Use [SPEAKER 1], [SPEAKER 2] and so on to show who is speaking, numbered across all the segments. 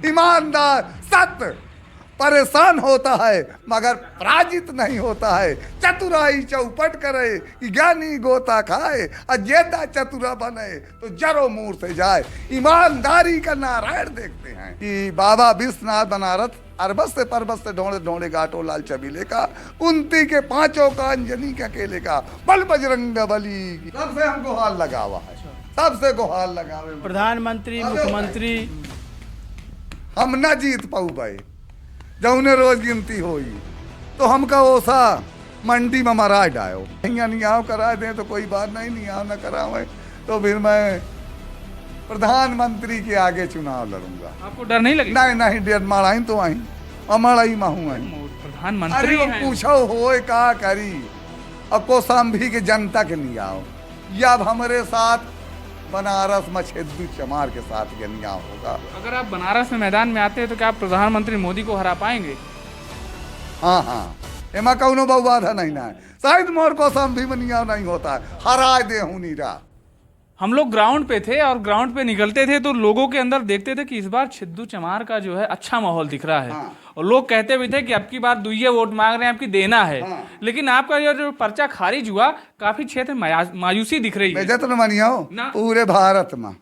[SPEAKER 1] ईमानदार, सत्य परेशान होता है मगर पराजित नहीं होता है। चतुराई चौपट करे, ज्ञानी गोता खाए, अजेता चतुरा बने तो जरो मूर से जाए। ईमानदारी का नारायण देखते हैं कि बाबा विश्वनाथ बनारस अरबस से परबस से ढोंडे ढोंडे घाटो लाल चबीले का, कुंती के पांचों का, अंजनी के अकेले का, बल बजरंग बली। सबसे हमको हाल लगा हुआ है, सबसे को हाल लगा हुआ।
[SPEAKER 2] प्रधानमंत्री मुख्यमंत्री
[SPEAKER 1] हम न जीत पाऊ भाई, जौने रोज गिनती होई तो हमका ओसा मंडी में मरा डायो। नियाव करा दें तो कोई बात नहीं, नियाव न करावे तो फिर मैं प्रधानमंत्री के आगे चुनाव लड़ूंगा।
[SPEAKER 2] आपको डर नहीं लगेगा?
[SPEAKER 1] नहीं नहीं, डर माराई तो आई अमड़ाई महू आई।
[SPEAKER 2] प्रधानमंत्री
[SPEAKER 1] पूछो होए का करी, अब कौशाम्बी के जनता के नहीं आओ, या अब हमारे साथ बनारस में छेदू चमार के साथ ये न्याय होगा।
[SPEAKER 2] अगर आप बनारस में मैदान में आते हैं तो क्या आप प्रधानमंत्री मोदी को हरा पाएंगे?
[SPEAKER 1] हाँ हाँ, एमा कौनो बाधा नहीं ना है, शायद मोर कौशाम्बी में न्याय नहीं होता है, हरा दे हूँ नीरा।
[SPEAKER 2] हम लोग ग्राउंड पे थे और ग्राउंड पे निकलते थे तो लोगों के अंदर देखते थे कि इस बार छिद्दू चमार का जो है अच्छा माहौल दिख रहा है।
[SPEAKER 1] हाँ।
[SPEAKER 2] और लोग कहते भी थे कि अब की बार दुइये वोट मांग रहे हैं, आपकी देना है।
[SPEAKER 1] हाँ।
[SPEAKER 2] लेकिन आपका जो पर्चा खारिज हुआ, काफी क्षेत्र में मायूसी दिख रही है।
[SPEAKER 1] बेजत न मनियो
[SPEAKER 2] ना।
[SPEAKER 1] पूरे भारत में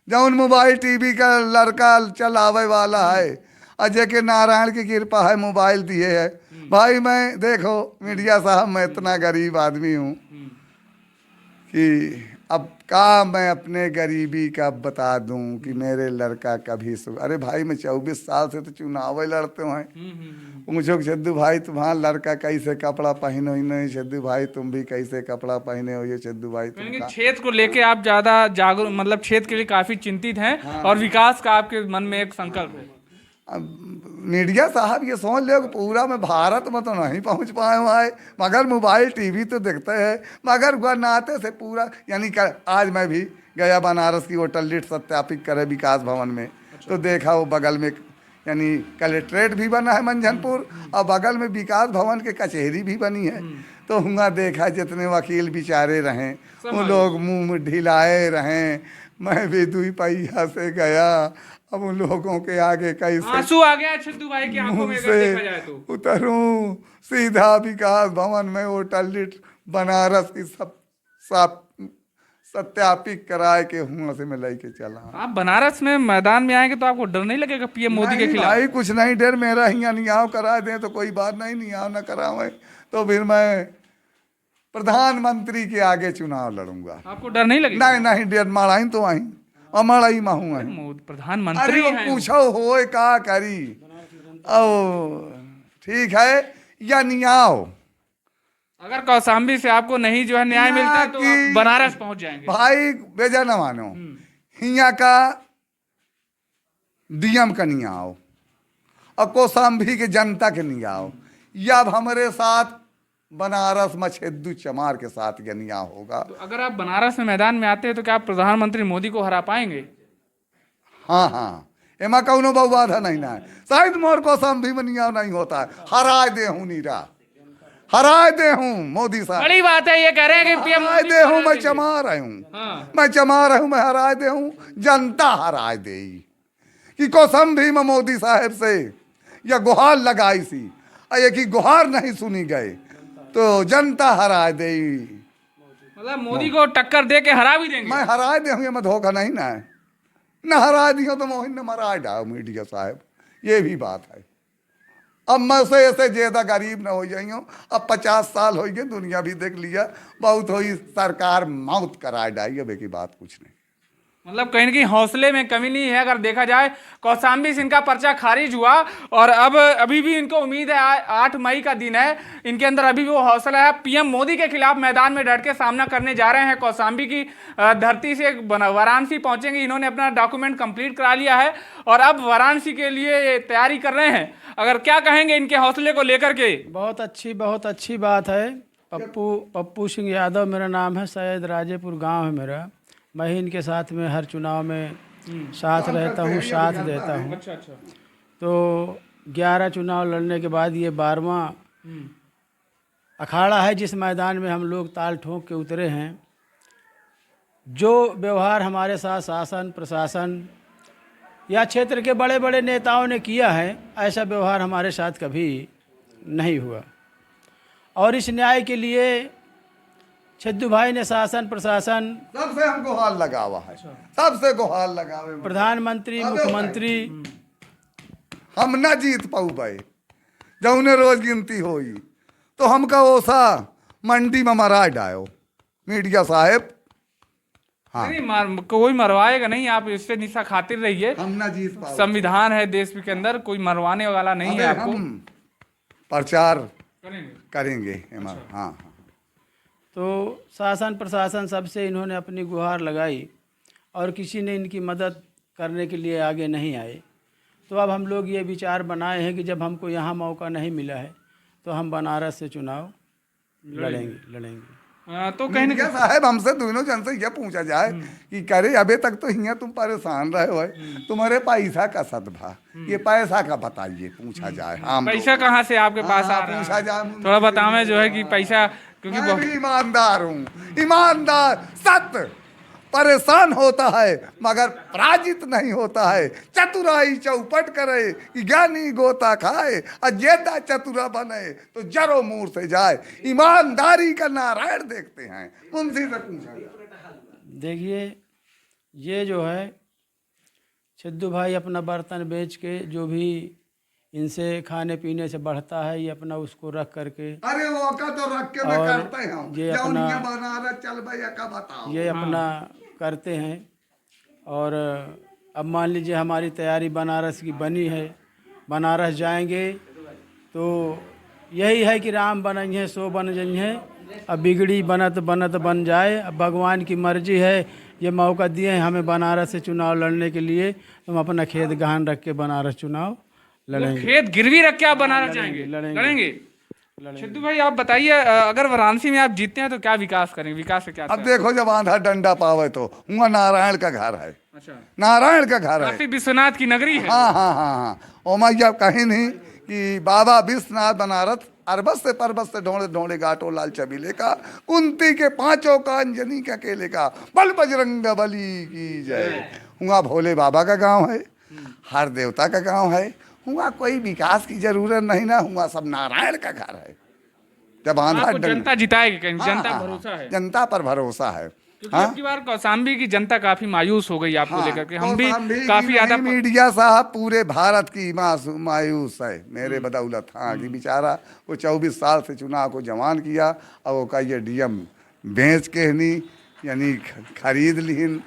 [SPEAKER 1] जौन मोबाइल टीवी का लड़का चलावे वाला है, अजय के नारायण की कृपा है, मोबाइल दिए है भाई। मैं देखो मीडिया साहब, मैं इतना गरीब आदमी हूँ कि अब का मैं अपने गरीबी का बता दूं कि मेरे लड़का कभी अरे भाई मैं 24 साल से तो चुनाव लड़ते हैं। पूछो कि सिद्धू भाई तुम्हारा लड़का कैसे कपड़ा पहने ही नहीं, सिद्धू भाई तुम भी कैसे कपड़ा पहने हो, ये सिद्धू भाई तुम
[SPEAKER 2] क्षेत्र को लेके आप ज्यादा जागरूक, मतलब क्षेत्र के लिए काफी चिंतित हैं। हाँ। और विकास का आपके मन में एक संकल्प है।
[SPEAKER 1] मीडिया साहब ये सोच लो पूरा में भारत में तो नहीं पहुंच पाए हुआ है, मगर मोबाइल टीवी तो देखते हैं, मगर नाते से पूरा यानी आज मैं भी गया बनारस की होटल लिस्ट सत्यापित करे विकास भवन में। अच्छा। तो देखा वो बगल में यानी कलेक्ट्रेट भी बना है मंझनपुर, और बगल में विकास भवन के कचहरी भी बनी है। तो हुआ देखा जितने वकील बेचारे रहें वो लोग मुंह ढिलाए रहें, मैं भी दुई पहिया से गया, अब उन लोगों के आगे कैसे
[SPEAKER 2] आंसू आ गया सिद्धू भाई की आंखों में अगर देखा जाए तो।
[SPEAKER 1] उतरूं सीधा विकास भवन में होटल लिस्ट बनारस की सब सत्यापित कराए के हुआ से मैं लेके चला।
[SPEAKER 2] आप बनारस में मैदान में आएंगे तो आपको डर नहीं लगेगा पीएम मोदी के खिलाफ?
[SPEAKER 1] भाई कुछ नहीं डर, मेरा यहाँ नियाव करा दें तो कोई बात नहीं, नियाव न करावे तो फिर मैं प्रधानमंत्री के आगे चुनाव लड़ूंगा।
[SPEAKER 2] आपको डर नहीं लगेगा?
[SPEAKER 1] नहीं नहीं, डर माराई तो आई अमड़ाई महू है।
[SPEAKER 2] प्रधानमंत्री
[SPEAKER 1] अरे पूछो होए का करी, ओ ठीक है या नियाव।
[SPEAKER 2] अगर कौशाम्बी से आपको नहीं जो है न्याय मिलता तो आप बनारस पहुंच जाएंगे।
[SPEAKER 1] भाई बेजा न मानो, हिया का डीएम का नियाव और कौशाम्बी के जनता के नियाव, या अब हमारे साथ बनारस में छेदू चमार के साथ ये नियाव होगा।
[SPEAKER 2] तो अगर आप बनारस में मैदान में आते हैं तो क्या आप प्रधानमंत्री मोदी को हरा पाएंगे?
[SPEAKER 1] हाँ हाँ, एमा कौनो बाधा नहीं ना है, शायद मोर कौशाम्बी में नियाव नहीं होता है, हरा दे हूँ नीरा, हरा दे हूँ मोदी साहब।
[SPEAKER 2] बड़ी बात है ये कह रहे हैं कि पीएम
[SPEAKER 1] हरा दे हूँ, मैं चमा रहा हूँ।
[SPEAKER 2] हाँ।
[SPEAKER 1] मैं चमा रहा हूँ, मैं हरा दे हूँ, जनता हरा दे कि कौशाम्बी में मोदी साहब से या गुहार लगाई सी, एक ही गुहार नहीं सुनी गए तो जनता हरा दे।
[SPEAKER 2] मतलब मोदी को टक्कर दे के हरा भी देंगे?
[SPEAKER 1] मैं हरा दे हूँ, ये मैं धोखा नहीं ना है, न हरा दियो तो मोहिन ने मरा डाओ मीडिया साहब, ये भी बात है। अब मैं से ऐसे ज्यादा गरीब न हो जाइयो, अब 50 साल हो गए, दुनिया भी देख लिया, बहुत हुई सरकार मौत करा डाई, अब की बात कुछ नहीं।
[SPEAKER 2] मतलब कहीं ना कहीं हौसले में कमी नहीं है। अगर देखा जाए कौशाम्बी से इनका पर्चा खारिज हुआ और अब अभी भी इनको उम्मीद है 8 मई का दिन है, इनके अंदर अभी भी वो हौसला है। पीएम मोदी के खिलाफ मैदान में डट के सामना करने जा रहे हैं। कौशाम्बी की धरती से वाराणसी पहुंचेंगे, इन्होंने अपना डॉक्यूमेंट कंप्लीट करा लिया है और अब वाराणसी के लिए तैयारी कर रहे हैं। अगर क्या कहेंगे इनके हौसले को लेकर के?
[SPEAKER 3] बहुत अच्छी बात है। पप्पू सिंह यादव मेरा नाम है, सैयद राजेपुर गांव है मेरा। मैं ही इनके साथ में हर चुनाव में साथ रहता हूँ, साथ देता हूँ।
[SPEAKER 2] अच्छा।
[SPEAKER 3] तो 11 चुनाव लड़ने के बाद ये 12वां अखाड़ा है जिस मैदान में हम लोग ताल ठोक के उतरे हैं। जो व्यवहार हमारे साथ शासन प्रशासन या क्षेत्र के बड़े बड़े नेताओं ने किया है, ऐसा व्यवहार हमारे साथ कभी नहीं हुआ। और इस न्याय के लिए छद्दू भाई ने शासन प्रशासन,
[SPEAKER 1] सबसे हमको हाल लगा हुआ है, सबसे को हाल लगावे।
[SPEAKER 3] प्रधानमंत्री, मुख्यमंत्री,
[SPEAKER 1] हम न जीत पाऊ भाई, जौने रोज गिनती होई तो हमका ओसा मंडी में मरा डायो मीडिया साहेब। हाँ,
[SPEAKER 2] नहीं कोई मरवाएगा नहीं, आप इससे निशा खातिर रहिए।
[SPEAKER 1] हम न जीत पाओ,
[SPEAKER 2] संविधान है देश के अंदर, कोई मरवाने वाला नहीं है आपको।
[SPEAKER 1] हम प्रचार
[SPEAKER 2] करेंगे।
[SPEAKER 1] करेंगे। हाँ,
[SPEAKER 3] तो शासन प्रशासन सबसे इन्होंने अपनी गुहार लगाई और किसी ने इनकी मदद करने के लिए आगे नहीं आए। तो अब हम लोग ये विचार बनाए हैं कि जब हमको यहाँ मौका नहीं मिला है तो हम बनारस से चुनाव लड़ेंगे।
[SPEAKER 2] तो कहीं ना
[SPEAKER 1] मीडिया साहब हमसे दोनों जन से यह पूछा जाए कि करे अबे तक तो यहाँ तुम परेशान रहे हो, तुम्हारे पैसा का सदभा, ये पैसा का बताइए, पूछा जाए। हम
[SPEAKER 2] पैसा कहाँ से आपके पास आ रहा
[SPEAKER 1] पूछा
[SPEAKER 2] है?
[SPEAKER 1] जाए,
[SPEAKER 2] थोड़ा बतावें जो है कि पैसा, क्योंकि
[SPEAKER 1] मैं भी ईमानदार हूँ, ईमानदार सत्य परेशान होता है मगर पराजित नहीं होता है। चतुराई चौपट करे कि ज्ञानी गोता खाए, अजेता चतुरा बने तो जरो मूर से जाए। ईमानदारी का नारायण देखते हैं। मुंशी से पूछा,
[SPEAKER 3] देखिए ये जो है छद्दू भाई अपना बर्तन बेच के जो भी इनसे खाने पीने से बढ़ता है, ये अपना उसको रख करके,
[SPEAKER 1] अरे वो का तो रख के मैं
[SPEAKER 3] और
[SPEAKER 1] करते हैं,
[SPEAKER 3] ये अपना
[SPEAKER 1] बनारस चल भैया का बताओ,
[SPEAKER 3] ये अपना करते हैं। और अब मान लीजिए हमारी तैयारी बनारस की बनी है, बनारस जाएंगे तो यही है कि राम बनइहे सो बन जइहे, अब बिगड़ी बनत बनत बन जाए। अब भगवान की मर्जी है, ये मौका दिए हैं हमें बनारस से चुनाव लड़ने के लिए, हम अपना खेत गहन रख के बनारस चुनाव लड़ेंगे।
[SPEAKER 2] खेत गिरवी रख के आप बनारस जाएंगे? लड़ेंगे। छद्दू भाई आप बताइए, अगर वाराणसी में आप जीतते हैं तो क्या विकास करेंगे? विकास से क्या?
[SPEAKER 1] अब देखो जब आंधा डंडा पावे तो वहाँ नारायण का घर है,
[SPEAKER 2] अच्छा,
[SPEAKER 1] नारायण का घर है,
[SPEAKER 2] काशी विश्वनाथ की नगरी है।
[SPEAKER 1] हाँ। ओ मैया कहीं नहीं कि बाबा विश्वनाथ बनारस अरबस से पर्वत से ढोड़े ढोड़े घाटो लाल चबीले का, कुंती के पांचों का, अंजनी का केले का, बल बजरंग बली की जय। वहाँ भोले बाबा का गांव है, हर देवता का गांव है, हुआ कोई विकास की जरूरत नहीं ना, हुआ सब नारायण का घर है। जब आंधा
[SPEAKER 2] जनता जिताएगी, कहीं जनता भरोसा है,
[SPEAKER 1] जनता पर भरोसा है।
[SPEAKER 2] क्योंकि अब की बार कौशाम्बी की जनता काफी मायूस हो गई आपको लेकर के। हम भी
[SPEAKER 1] कौशाम्बी
[SPEAKER 2] काफी
[SPEAKER 1] की
[SPEAKER 2] ज्यादा
[SPEAKER 1] नहीं, मीडिया साहब पूरे भारत की मायूस है मेरे बदौलत। हाँ कि बेचारा वो 24 साल से चुनाव को जवान किया, और वो का ये डीएम बेच के नहीं, यानी खरीद लीन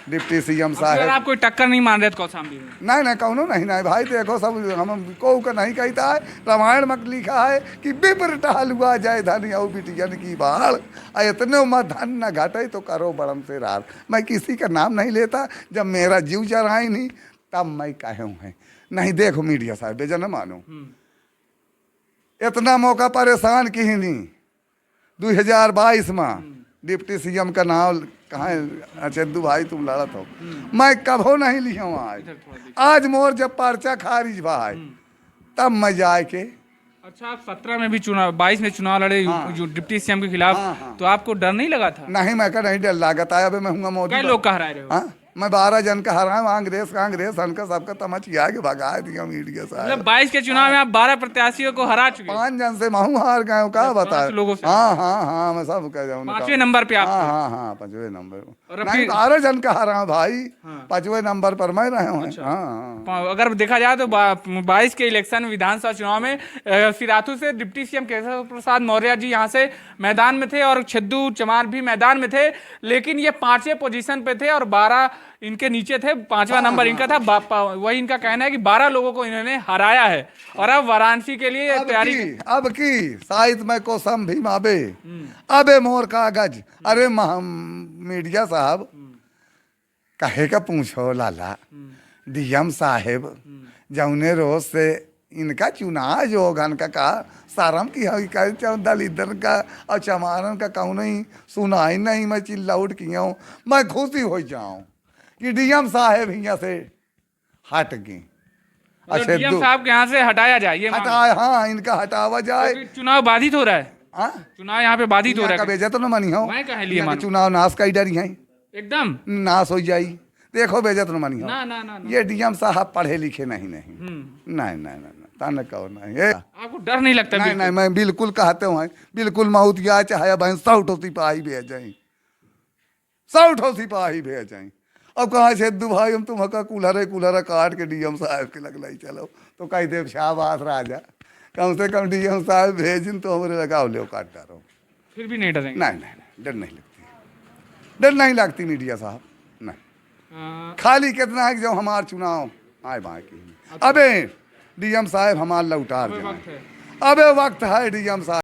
[SPEAKER 1] डिप्टी सीएम साहब।
[SPEAKER 2] आप कोई टक्कर नहीं मान रहे कौशाम्बी में?
[SPEAKER 1] नहीं कौनो नहीं भाई, देखो सब हम को का नहीं कहता है, रामायण में लिखा है कि बिपर टहल हुआ जाए धन औ बिटियन की बाढ़, इतने में धन न घटे तो करो बड़म से रार। मैं किसी का नाम नहीं लेता, जब मेरा जीव जराई नहीं तब मैं कहे हूँ नहीं। देखो मीडिया साहब बेजा न मानो, इतना मौका परेशान की नहीं। 2022 में डिप्टी सीएम का नाम कहाँ छद्दू भाई तुम लड़त हो, मैं कभो नहीं लिया आज मोर जब पर्चा खारिज भाई तब मैं जाए के।
[SPEAKER 2] अच्छा, आप 17 में भी चुनाव, 22 में चुनाव लड़े जो डिप्टी सीएम के खिलाफ, तो आपको डर नहीं लगा था?
[SPEAKER 1] नहीं, मैं का नहीं डर लागत आया। मैं हूँ मोदी।
[SPEAKER 2] क्या लोग कह रहे हो?
[SPEAKER 1] मैं 12 जन का हरा, कांग्रेस हनका सबका तमचिया के भगा दिया मीडिया साहब।
[SPEAKER 2] मतलब 22 के चुनाव में आप 12 प्रत्याशियों को हरा चुके?
[SPEAKER 1] 5 जन से महू हार गए, क्या बताए
[SPEAKER 2] लोगों से?
[SPEAKER 1] हाँ मैं सब कह जाऊँ
[SPEAKER 2] 5वें नंबर पे आप?
[SPEAKER 1] हाँ 5वें नंबर। नहीं 12 जन का हरा भाई, 5वें नंबर पर मैं रहे हूँ। हाँ,
[SPEAKER 2] अगर देखा जाए तो 22 के इलेक्शन विधानसभा चुनाव में सिराथू से डिप्टी सीएम केशव प्रसाद मौर्य जी यहाँ से मैदान में थे और छद्दू चमार भी मैदान में थे, लेकिन ये 5वें पोजीशन पे थे और 12 इनके नीचे थे, 5वां नंबर इनका था। वही इनका कहना है कि 12 लोगों को इन्होंने हराया है और अब वाराणसी के लिए तैयारी।
[SPEAKER 1] अब की शायद मैं कोसम भी माबे अबे मोर कागज। अरे मीडिया साहब कहे का पूछो लाला, डीएम साहेब जौने रोज से इनका चुनाव जो घन का सारम की दलिदर का और चमारन का कहूँ नहीं सुनाई नहीं, मैं चिल्लाउट किया हूँ। मैं खुशी हो जाऊँ कि डीएम साहेब यहाँ से हट गए।
[SPEAKER 2] अच्छा, डीएम साहब के यहाँ से हटाया जाए, ये
[SPEAKER 1] हटाया, हाँ इनका हटावा जाए।
[SPEAKER 2] चुनाव बाधित हो रहा है, चुनाव यहाँ पे बाधित हो रहा है।
[SPEAKER 1] बेजा तो न मानी हो,
[SPEAKER 2] मैं कह लिए
[SPEAKER 1] चुनाव नाश का ही डरी है,
[SPEAKER 2] एकदम
[SPEAKER 1] नाश हो जाई। देखो बेइज्जत न मानी
[SPEAKER 2] ना ना ना ना।
[SPEAKER 1] ये डीएम साहब पढ़े लिखे नहीं
[SPEAKER 2] हम्म।
[SPEAKER 1] नहीं तन कहो नहीं ये
[SPEAKER 2] आपको डर नहीं लगता?
[SPEAKER 1] नहीं नहीं मैं बिल्कुल कहते हूँ बिल्कुल मऊत गया चाहे बहन 100 सिपाही भेज जाई 100 सिपाही भेज जाई। अब कहाँ से भाई हम तुम्हारा कूलर काट के डीएम साहब के लगलाई चलो तो कही देव शाहबाज राजा कम से कम डीएम साहब भेजिन तो हमारे लगाओ ले काट डालो।
[SPEAKER 2] फिर भी नहीं डरेंगे?
[SPEAKER 1] नहीं डर नहीं लगती, डर नहीं लगती मीडिया साहब नहीं। खाली कितना है कि जब हमार चुनाव आए बाकी अबे डीएम साहब हमार लौटा
[SPEAKER 2] वक्त है।
[SPEAKER 1] अबे वक्त है डीएम साहब